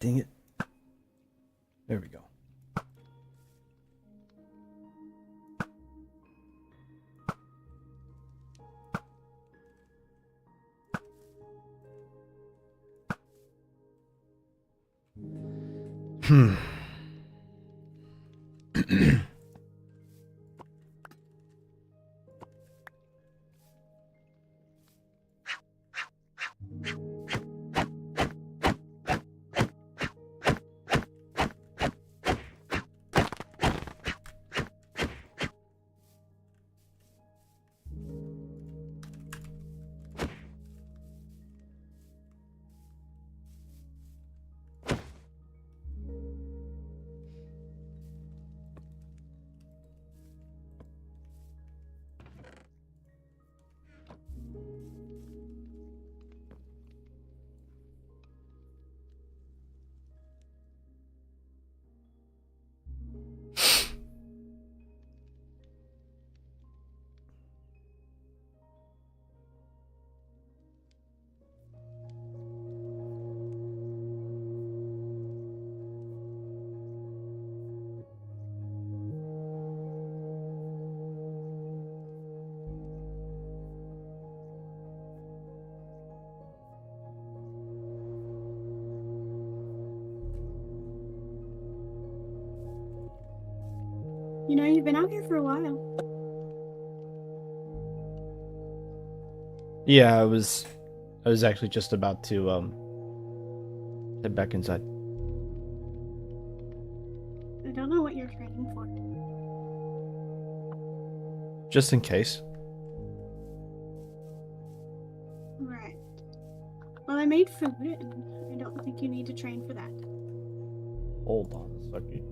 Dang it. There we go. You know, you've been out here for a while. Yeah, I was actually just about to head back inside. I don't know what you're training for. Just in case. Right. Well, I made food, and I don't think you need to train for that. Hold on a second.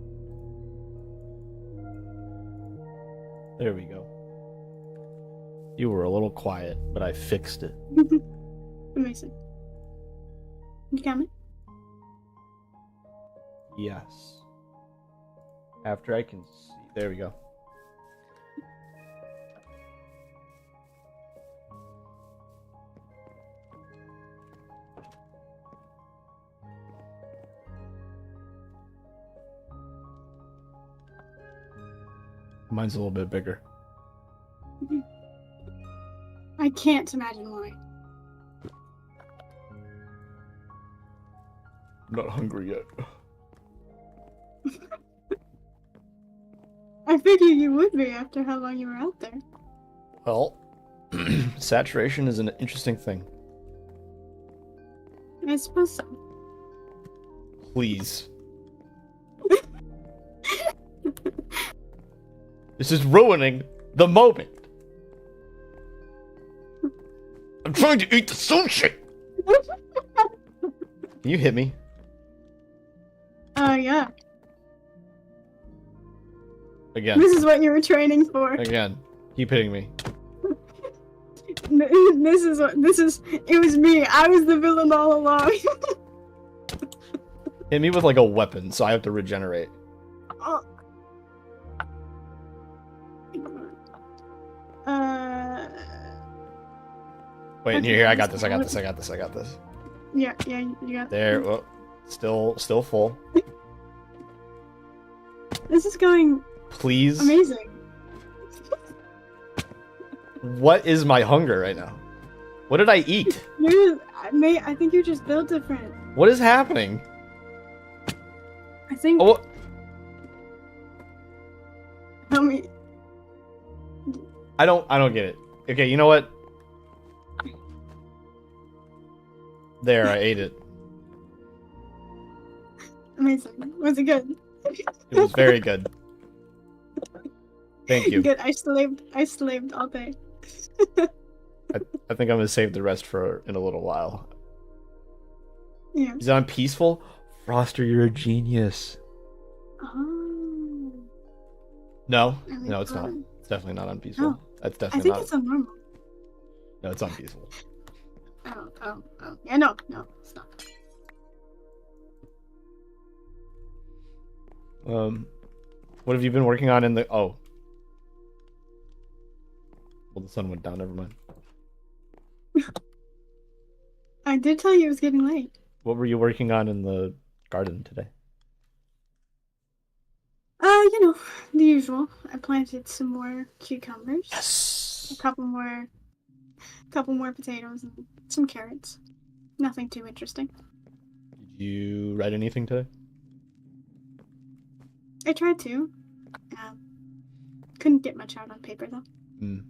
There we go. You were a little quiet, but I fixed it. Amazing. You coming? Yes. After I can see. There we go. Mine's a little bit bigger. I can't imagine why. I'm not hungry yet. I figured you would be after how long you were out there. Well, saturation is an interesting thing. I suppose so. Please. This is ruining the moment. I'm trying to eat the sushi. Can you hit me? Yeah. Again. This is what you were training for. Again. Keep hitting me. It was me. I was the villain all along. Hit me with like a weapon, so I have to regenerate. Oh. Wait, Okay, here, I got this. Yeah, you got There, oh, still full. This is going Please. amazing. What is my hunger right now? What did I eat? I think you're just built different. What is happening? I think. Oh, Help me. I don't get it. Okay, you know what? There, I ate it. Amazing. Was it good? It was very good. Thank you. Good. I slaved all day. I think I'm gonna save the rest for in a little while. Yeah. Is it on peaceful? Froster, you're a genius. Oh. No, it's not. It's definitely not on peaceful. Oh. That's I definitely think not. it's on normal. No, it's on peaceful. Oh. Yeah, no, it's not. What have you been working on in the? Oh. Well, the sun went down. Never mind. I did tell you it was getting late. What were you working on in the garden today? You know, the usual. I planted some more cucumbers. Yes. A couple more potatoes and some carrots. Nothing too interesting. Did you write anything today? I tried to. Couldn't get much out on paper though. Do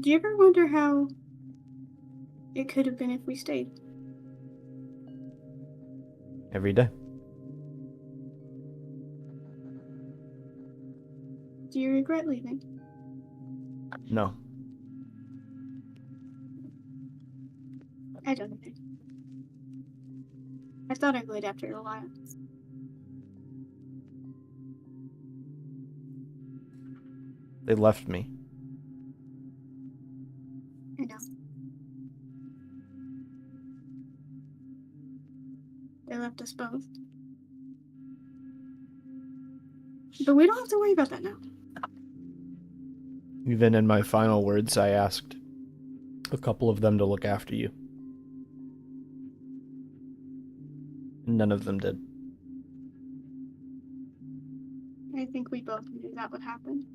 you ever wonder how it could have been if we stayed? Every day. Do you regret leaving? No. I don't think. I thought I would after a while. They left me. I know. They left us both. But we don't have to worry about that now. Even in my final words, I asked a couple of them to look after you. None of them did. I think we both knew that would happen.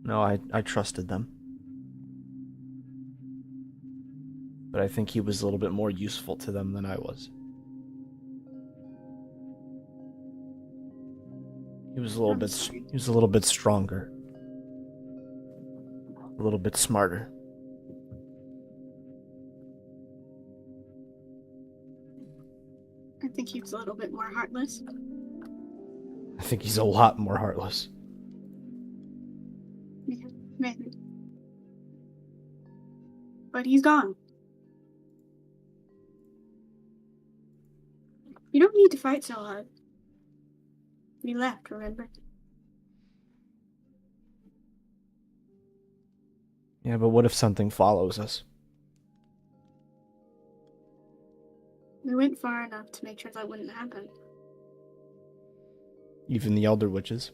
No, I trusted them. But I think he was a little bit more useful to them than I was. I'm sorry. he was a little bit stronger. A little bit smarter. I think he was a little bit more heartless. I think he's a lot more heartless. Yeah, maybe. But he's gone. You don't need to fight so hard. We left, remember? Yeah, but what if something follows us? We went far enough to make sure that wouldn't happen. Even the Elder Witches?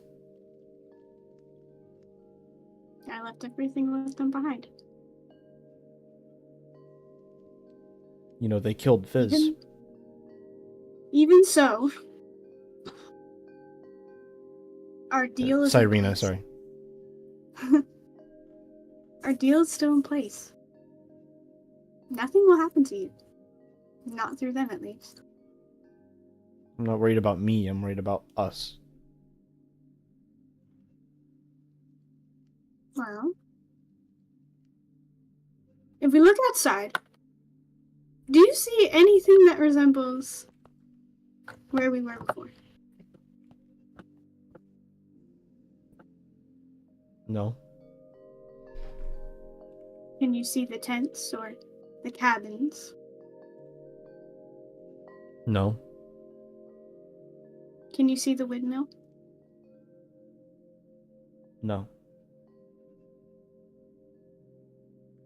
I left everything with them behind. You know, they killed Fizz. Even so, our deal is in Cyrena, place. sorry. Our deal is still in place. Nothing will happen to you. Not through them, at least. I'm not worried about me, I'm worried about us. Well, if we look outside, do you see anything that resembles where we were before? No. Can you see the tents or the cabins? No. Can you see the windmill? No.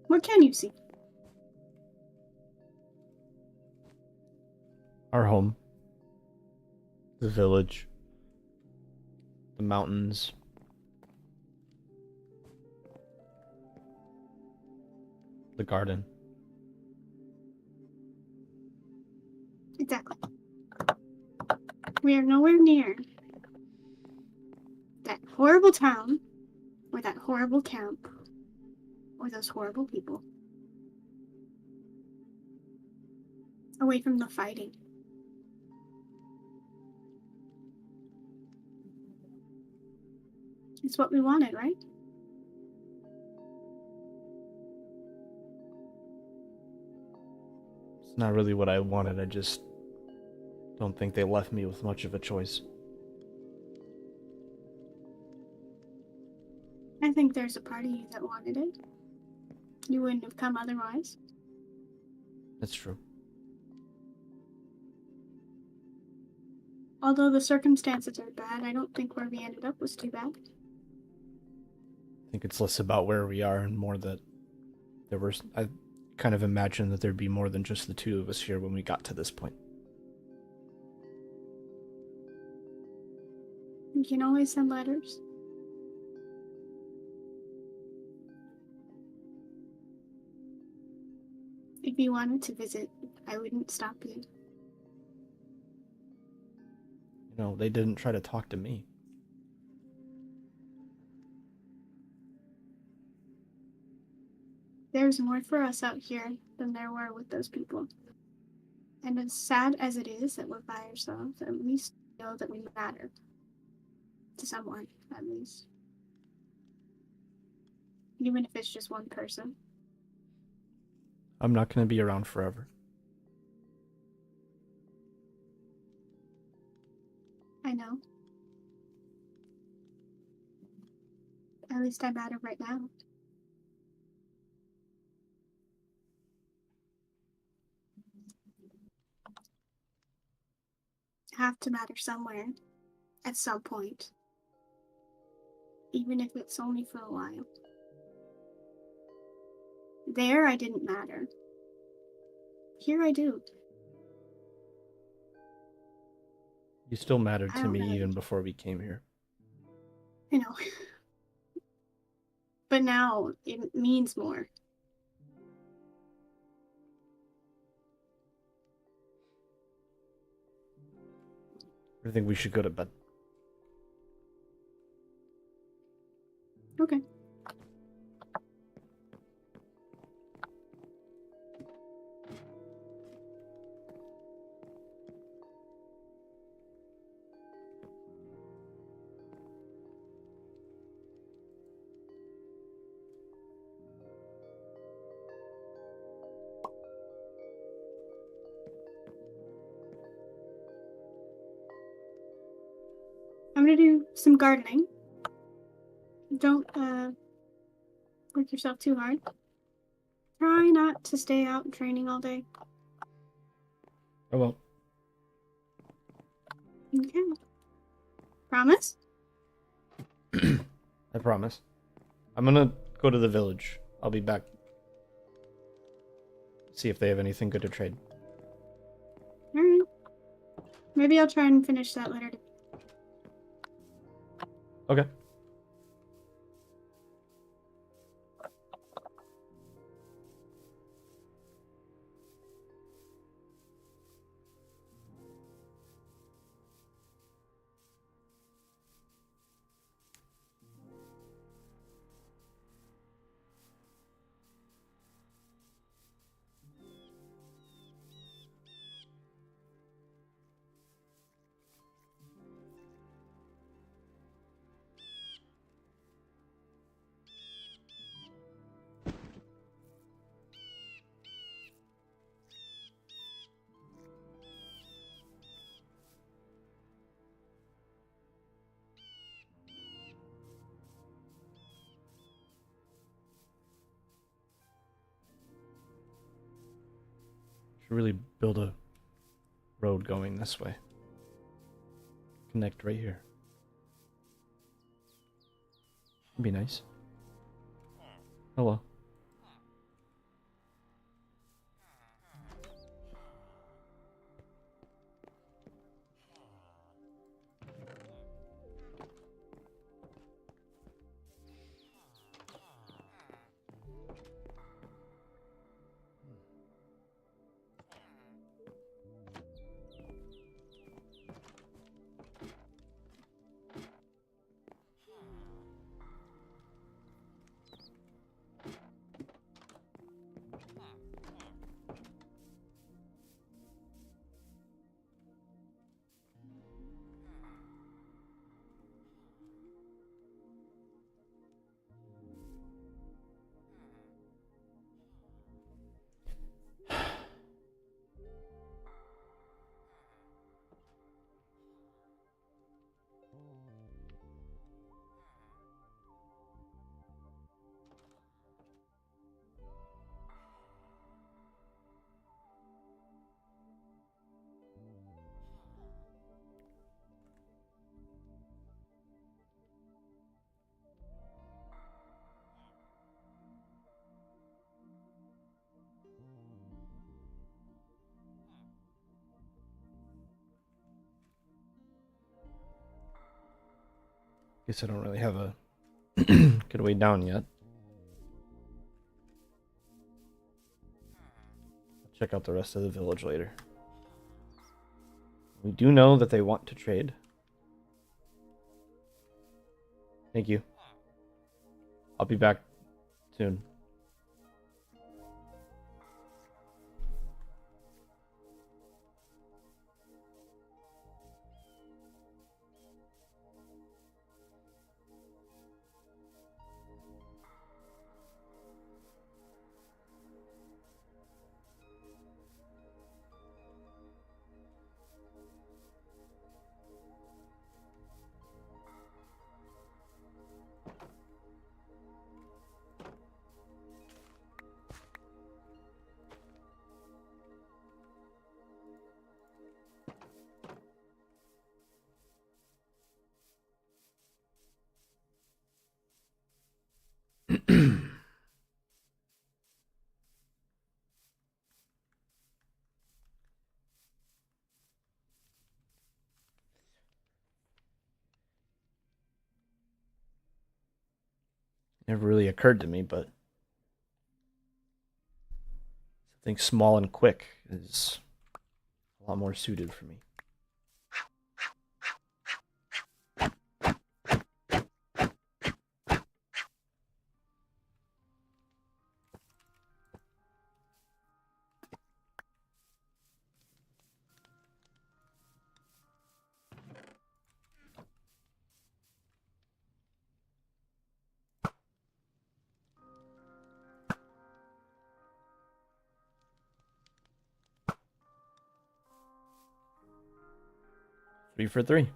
What can you see? Our home. The village. The mountains. The garden. Exactly. We are nowhere near that horrible town, or that horrible camp, or those horrible people. Away from the fighting. It's what we wanted, right? It's not really what I wanted, I just don't think they left me with much of a choice. I think there's a part of you that wanted it. You wouldn't have come otherwise. That's true. Although the circumstances are bad, I don't think where we ended up was too bad. I think it's less about where we are and more that I kind of imagined that there'd be more than just the two of us here when we got to this point. You can always send letters. If you wanted to visit, I wouldn't stop you. You know, they didn't try to talk to me. There's more for us out here than there were with those people. And as sad as it is that we're by ourselves, at least we know that we matter. To someone, at least. Even if it's just one person. I'm not going to be around forever. I know. At least I matter right now. I have to matter somewhere. At some point. Even if it's only for a while. There, I didn't matter. Here I do. You still mattered I to don't me know. even before we came here. I know. But now, it means more. I think we should go to bed. Okay. I'm gonna do some gardening. Don't work yourself too hard. Try not to stay out training all day. I won't. Okay. Promise? I promise. I'm gonna go to the village. I'll be back. See if they have anything good to trade. Alright. Maybe I'll try and finish that letter. Okay. Should really build a road going this way. Connect right here. Be nice. Hello. Guess I don't really have a good way down yet. I'll check out the rest of the village later. We do know that they want to trade. Thank you. I'll be back soon. Never really occurred to me, but something small and quick is a lot more suited for me. Three for three.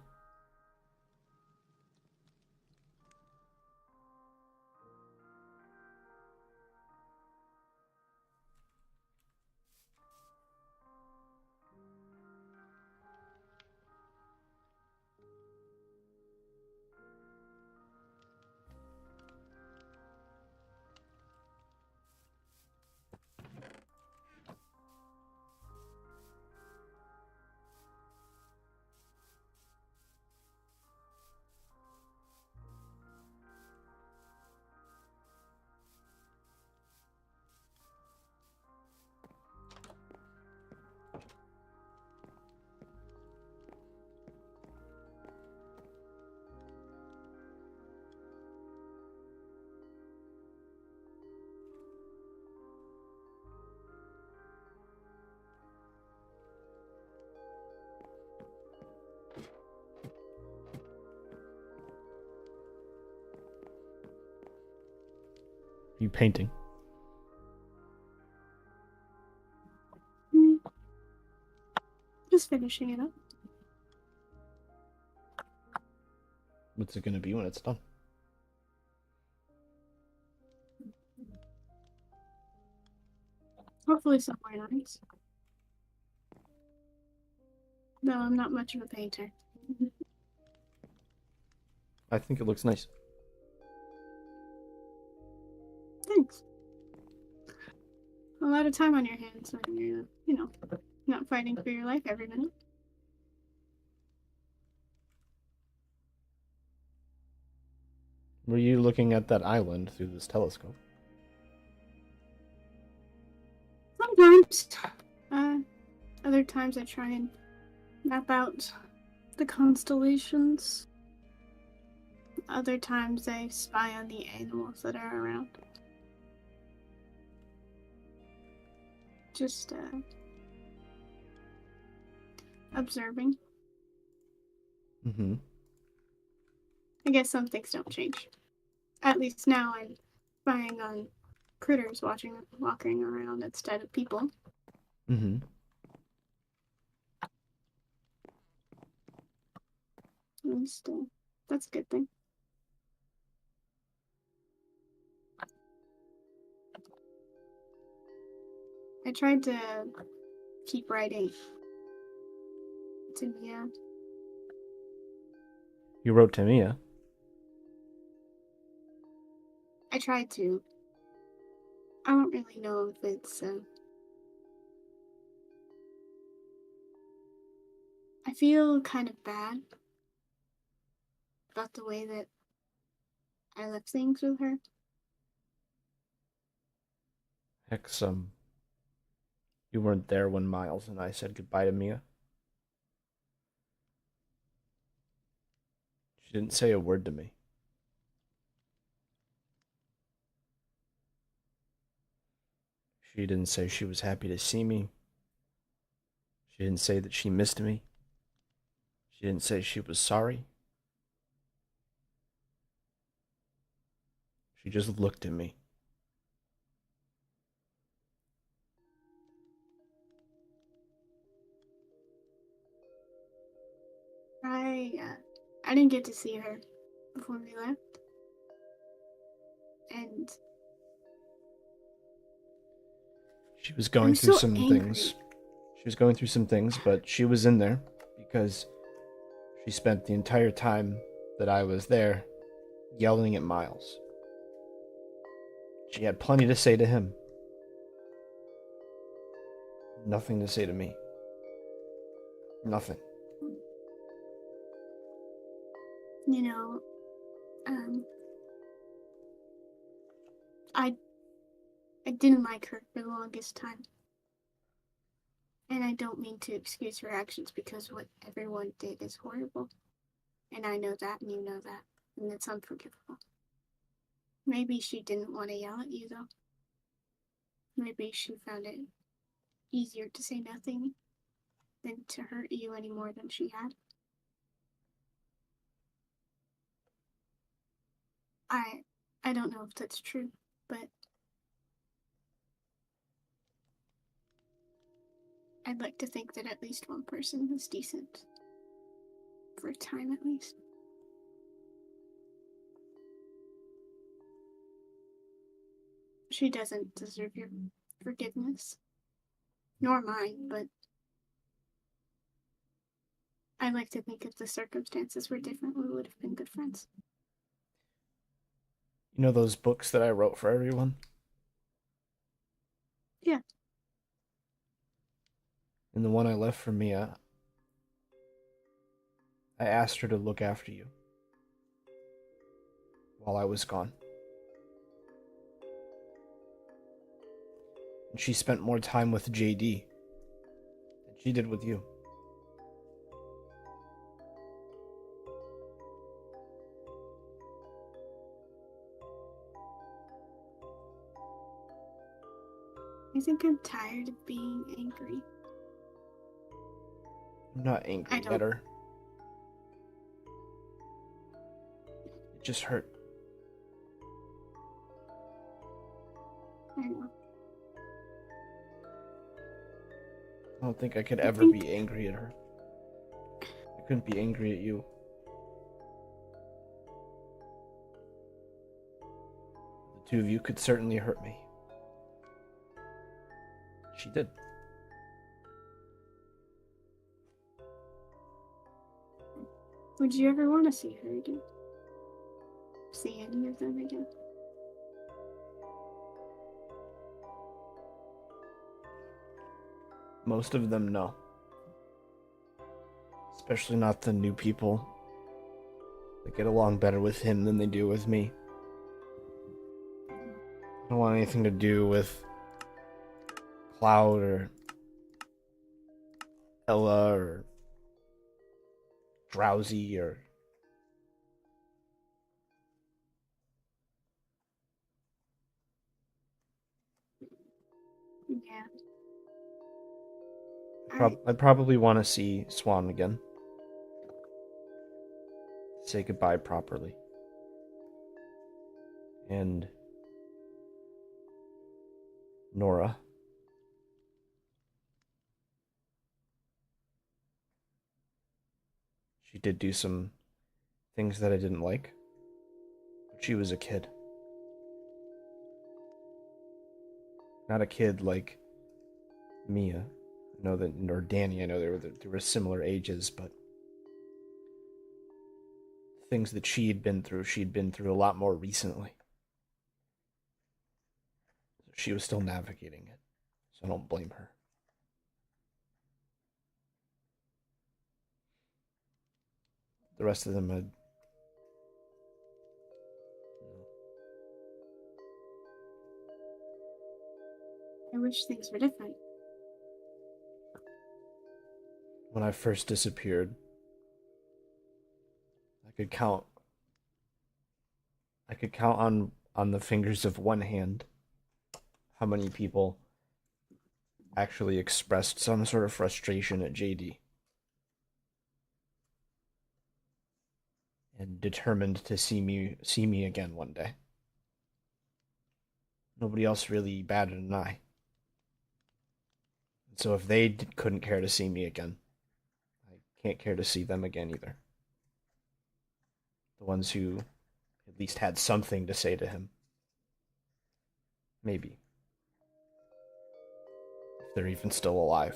you painting? Just finishing it up. What's it gonna be when it's done? Hopefully somewhere nice. Though I'm not much of a painter. I think it looks nice. Thanks. A lot of time on your hands when you're, not fighting for your life every minute. Were you looking at that island through this telescope? Sometimes. Other times I try and map out the constellations. Other times I spy on the animals that are around. Just, observing. Mm-hmm. I guess some things don't change. At least now I'm spying on critters walking around instead of people. Mm-hmm. And still, that's a good thing. I tried to keep writing to Mia. You wrote to Mia. I tried to. I don't really know if it's, I feel kind of bad about the way that I left things with her. Hex, you weren't there when Miles and I said goodbye to Mia. She didn't say a word to me. She didn't say she was happy to see me. She didn't say that she missed me. She didn't say she was sorry. She just looked at me. I didn't get to see her before we left. And She was I going was through so some angry. things. She was going through some things, but she was in there because she spent the entire time that I was there yelling at Miles. She had plenty to say to him. Nothing to say to me. Nothing. You know, I didn't like her for the longest time. And I don't mean to excuse her actions because what everyone did is horrible. And I know that, and you know that. And it's unforgivable. Maybe she didn't want to yell at you, though. Maybe she found it easier to say nothing than to hurt you any more than she had. I don't know if that's true, but I'd like to think that at least one person was decent. For a time, at least. She doesn't deserve your forgiveness. Nor mine, but I like to think if the circumstances were different, we would have been good friends. You know those books that I wrote for everyone? Yeah. And the one I left for Mia, I asked her to look after you while I was gone. And she spent more time with JD than she did with you. I think I'm tired of being angry. I'm not angry at her. It just hurt. I know. I don't think I could I ever think be angry at her. I couldn't be angry at you. The two of you could certainly hurt me. She did. would you ever want to see her again? See any of them again? Most of them, no. Especially not the new people. They get along better with him than they do with me. I don't want anything to do with Cloud or Ella or Drowsy or... Yeah. I'd probably want to see Swan again. Say goodbye properly. And Nora. She did do some things that I didn't like. But she was a kid. Not a kid like Mia. I know that, or Danny, I know they were similar ages, but things that she'd been through a lot more recently. She was still navigating it, so I don't blame her. The rest of them had... I wish things were different. When I first disappeared, I could count on the fingers of one hand how many people actually expressed some sort of frustration at JD and determined to see me again one day. Nobody else really batted an eye. So if they couldn't care to see me again, I can't care to see them again either. The ones who at least had something to say to him. Maybe. If they're even still alive.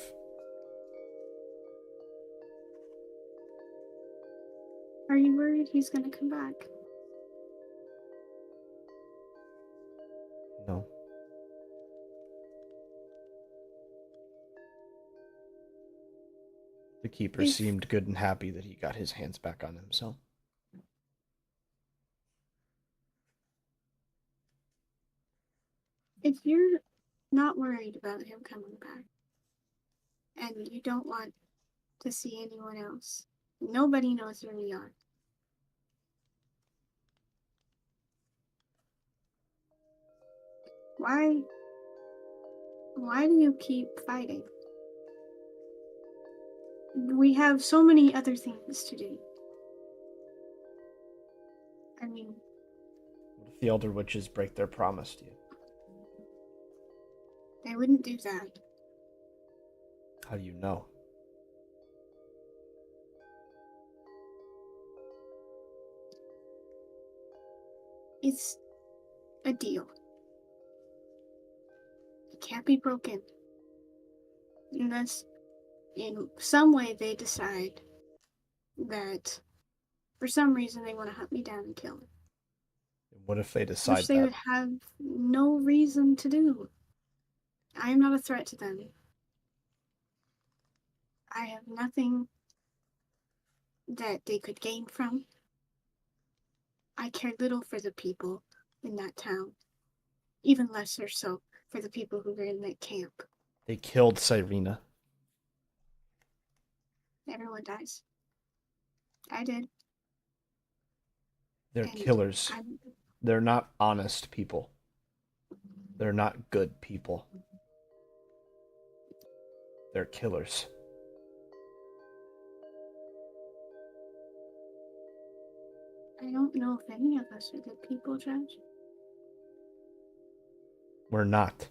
Are you worried he's gonna come back? No. The keeper seemed good and happy that he got his hands back on him, so. If you're not worried about him coming back, and you don't want to see anyone else, nobody knows where we are. Why do you keep fighting? We have so many other things to do. I mean, What if the Elder Witches break their promise to you? they wouldn't do that. How do you know? It's a deal. It can't be broken. Unless, in some way, they decide that for some reason they want to hunt me down and kill me. What if they Which decide they that? would have no reason to do. I am not a threat to them. I have nothing that they could gain from. I care little for the people in that town. Even lesser so for the people who were in that camp. They killed Cyrena. Everyone dies. I did. They're And killers. I'm, They're not honest people. They're not good people. They're killers. I don't know if any of us are good people, Judge. We're not.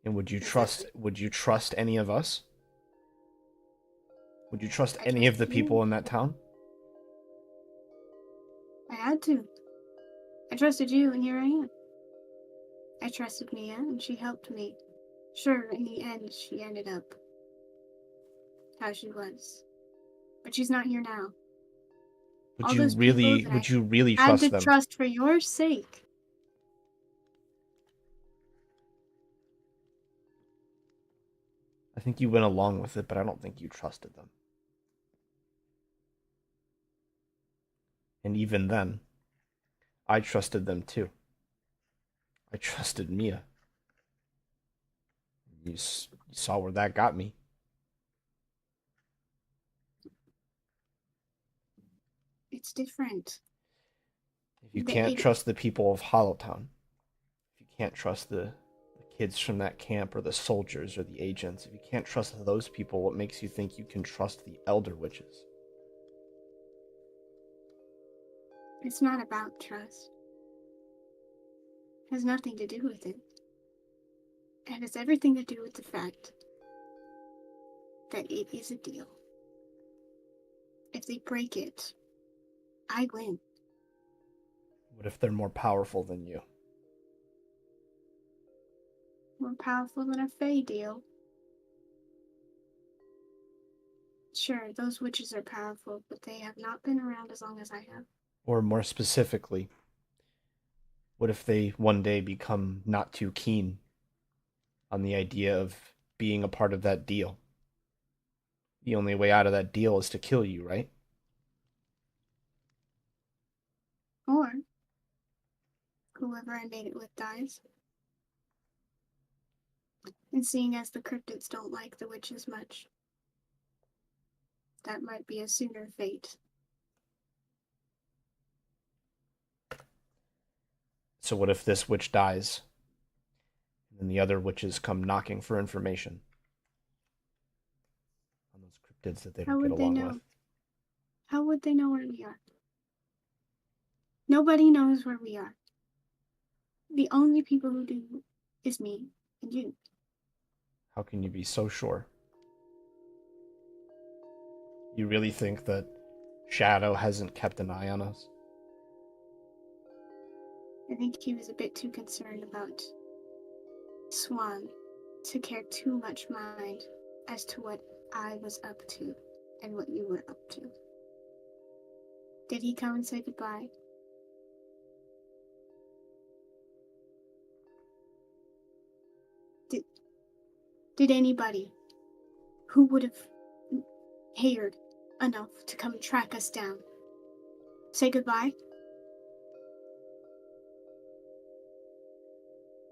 And Exactly. would you trust any of us? Would you trust I any of the trusted you. people in that town? I had to. I trusted you, and here I am. I trusted Mia, and she helped me. Sure, in the end, she ended up how she was. But she's not here now. All those people that I Would you really had trust to them? trust for your sake. I think you went along with it, but I don't think you trusted them. And even then, I trusted them too. I trusted Mia. You saw where that got me. It's different. If you can't It, trust the people of Hollowtown, if you can't trust the kids from that camp or the soldiers or the agents, if you can't trust those people, what makes you think you can trust the Elder Witches? it's not about trust. It has nothing to do with it. It has everything to do with the fact that it is a deal. If they break it, I win. What if they're more powerful than you? More powerful than a Fey deal. Sure, those witches are powerful, but they have not been around as long as I have. Or more specifically, what if they one day become not too keen on the idea of being a part of that deal? The only way out of that deal is to kill you, right? Or whoever I made it with dies. And seeing as the cryptids don't like the witches much, that might be a sooner fate. So what if this witch dies, and then the other witches come knocking for information on those cryptids that they How don't get would they along with? know? How would they know where we are? Nobody knows where we are. The only people who do is me and you. How can you be so sure? You really think that Shadow hasn't kept an eye on us? I think he was a bit too concerned about Swan to care too much mind as to what I was up to and what you were up to. Did he come and say goodbye? Did anybody who would have cared enough to come track us down say goodbye?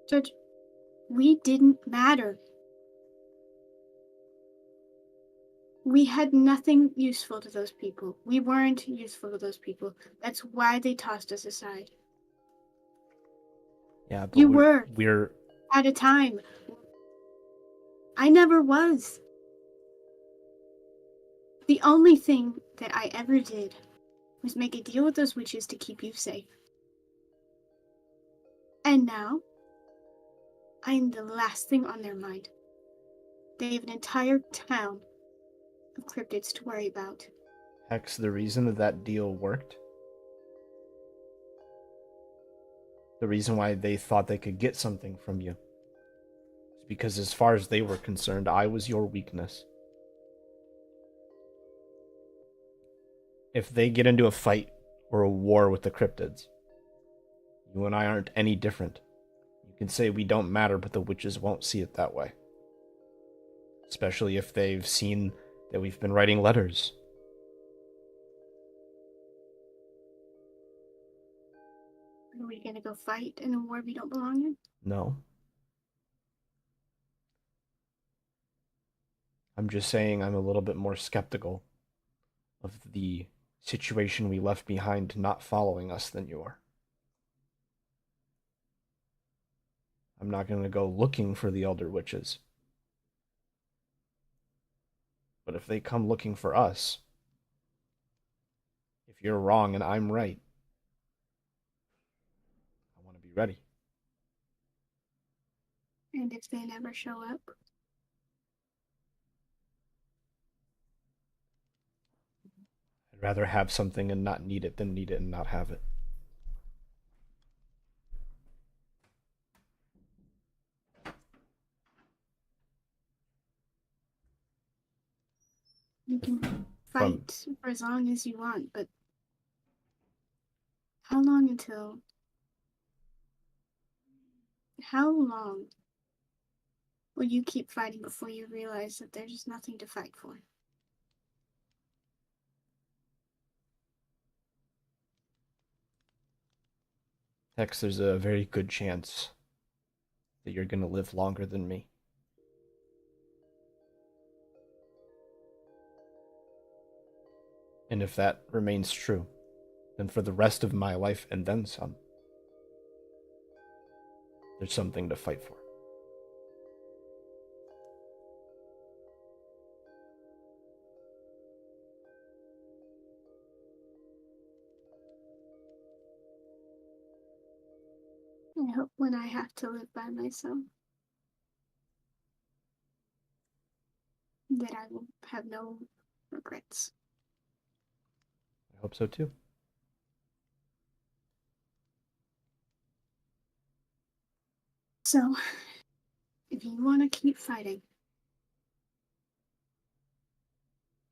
Judge, we didn't matter. We had nothing useful to those people. We weren't useful to those people. That's why they tossed us aside. Yeah, but You were, we're at a time. I never was. The only thing that I ever did was make a deal with those witches to keep you safe. And now, I am the last thing on their mind. They have an entire town of cryptids to worry about. Hex, the reason that that deal worked, the reason why they thought they could get something from you, is because as far as they were concerned, I was your weakness. If they get into a fight or a war with the cryptids, you and I aren't any different. You can say we don't matter, but the witches won't see it that way. Especially if they've seen that we've been writing letters. Are we gonna go fight in a war we don't belong in? No. I'm just saying I'm a little bit more skeptical of the situation we left behind not following us than you are. I'm not going to go looking for the Elder Witches. But if they come looking for us, if you're wrong and I'm right, I want to be ready. And if they never show up? I'd rather have something and not need it than need it and not have it. You can From fight for as long as you want, but how long until... How long will you keep fighting before you realize that there's just nothing to fight for? Hex, there's a very good chance that you're going to live longer than me. And if that remains true, then for the rest of my life and then some, there's something to fight for. I hope when I have to live by myself that I will have no regrets. I hope so too. So, if you want to keep fighting,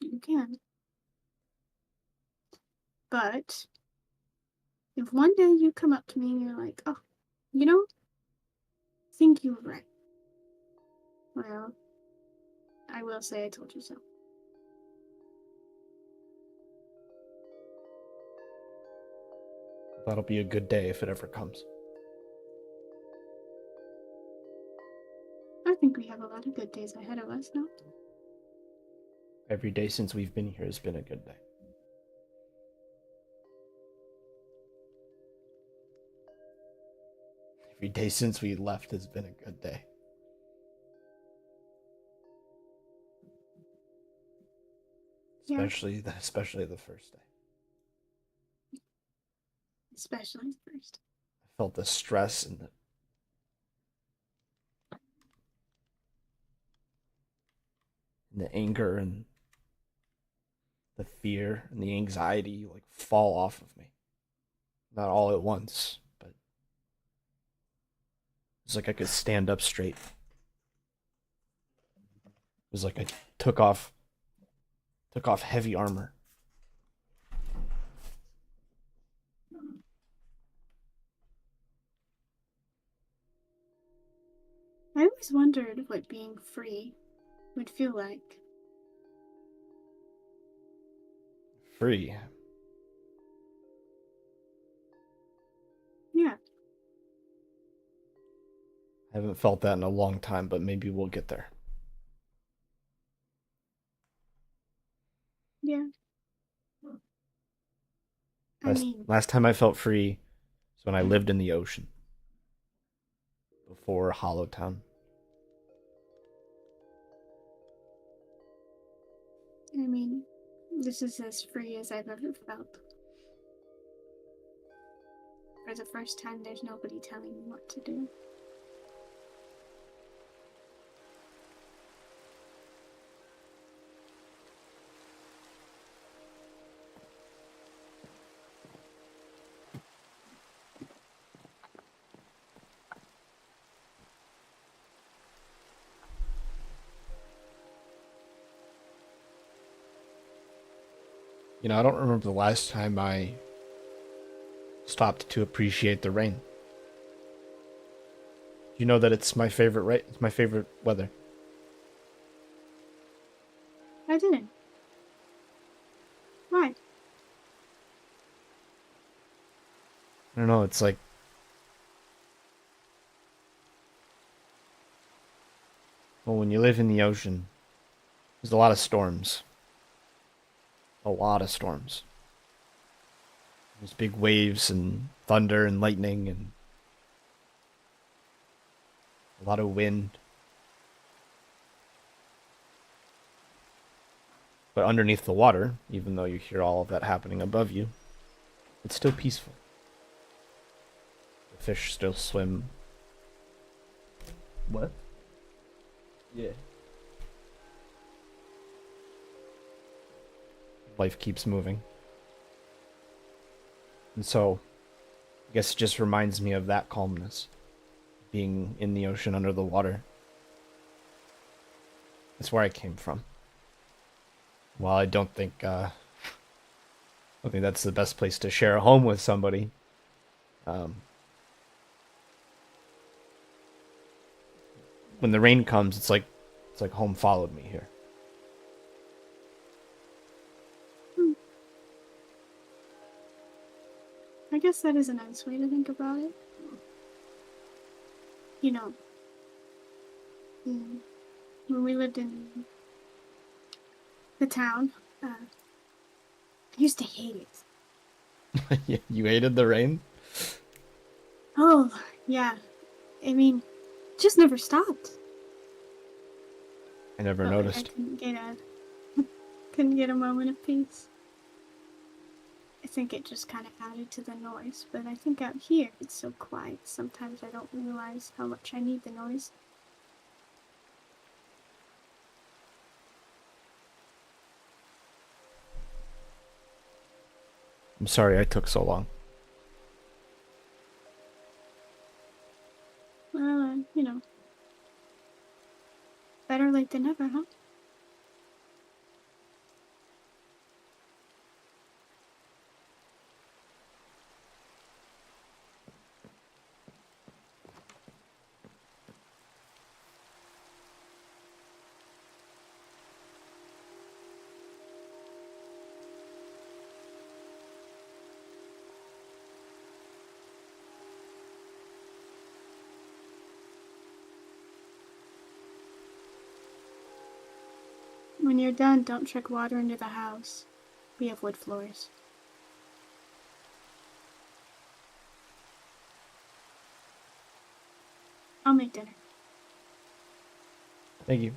you can. But if one day you come up to me and you're like, oh, you know, I think you were right. Well, I will say I told you so. That'll be a good day if it ever comes. I think we have a lot of good days ahead of us now. Every day since we've been here has been a good day. Every day since we left has been a good day. Especially the first day. Especially first. I felt the stress and the anger and the fear and the anxiety like fall off of me. Not all at once, but it's like I could stand up straight. It was like I took off heavy armor. I always wondered what being free would feel like. Free. Yeah. I haven't felt that in a long time, but maybe we'll get there. Yeah. Last time I felt free was when I lived in the ocean. Before Hollowtown. I mean, this is as free as I've ever felt. For the first time, there's nobody telling me what to do. You know, I don't remember the last time I stopped to appreciate the rain. You know that it's my favorite, right? It's my favorite weather. I didn't. Why? I don't know, it's like well, when you live in the ocean, there's a lot of storms. A lot of storms. There's big waves and thunder and lightning and a lot of wind. But underneath the water, even though you hear all of that happening above you, it's still peaceful. The fish still swim. What? Yeah. Life keeps moving. And so, I guess it just reminds me of that calmness. Being in the ocean under the water. That's where I came from. While I don't think that's the best place to share a home with somebody. Um, when the rain comes, it's like home followed me here. Hmm. I guess that is a nice way to think about it. You know, when we lived in the town, I used to hate it. You hated the rain? Oh, yeah. I mean, it just never stopped. I never Felt like I noticed. couldn't get a moment of peace. I think it just kind of added to the noise, but I think out here it's so quiet. Sometimes I don't realize how much I need the noise. I'm sorry I took so long. Well, better late than never, huh? When you're done, don't check water into the house. We have wood floors. I'll make dinner. Thank you.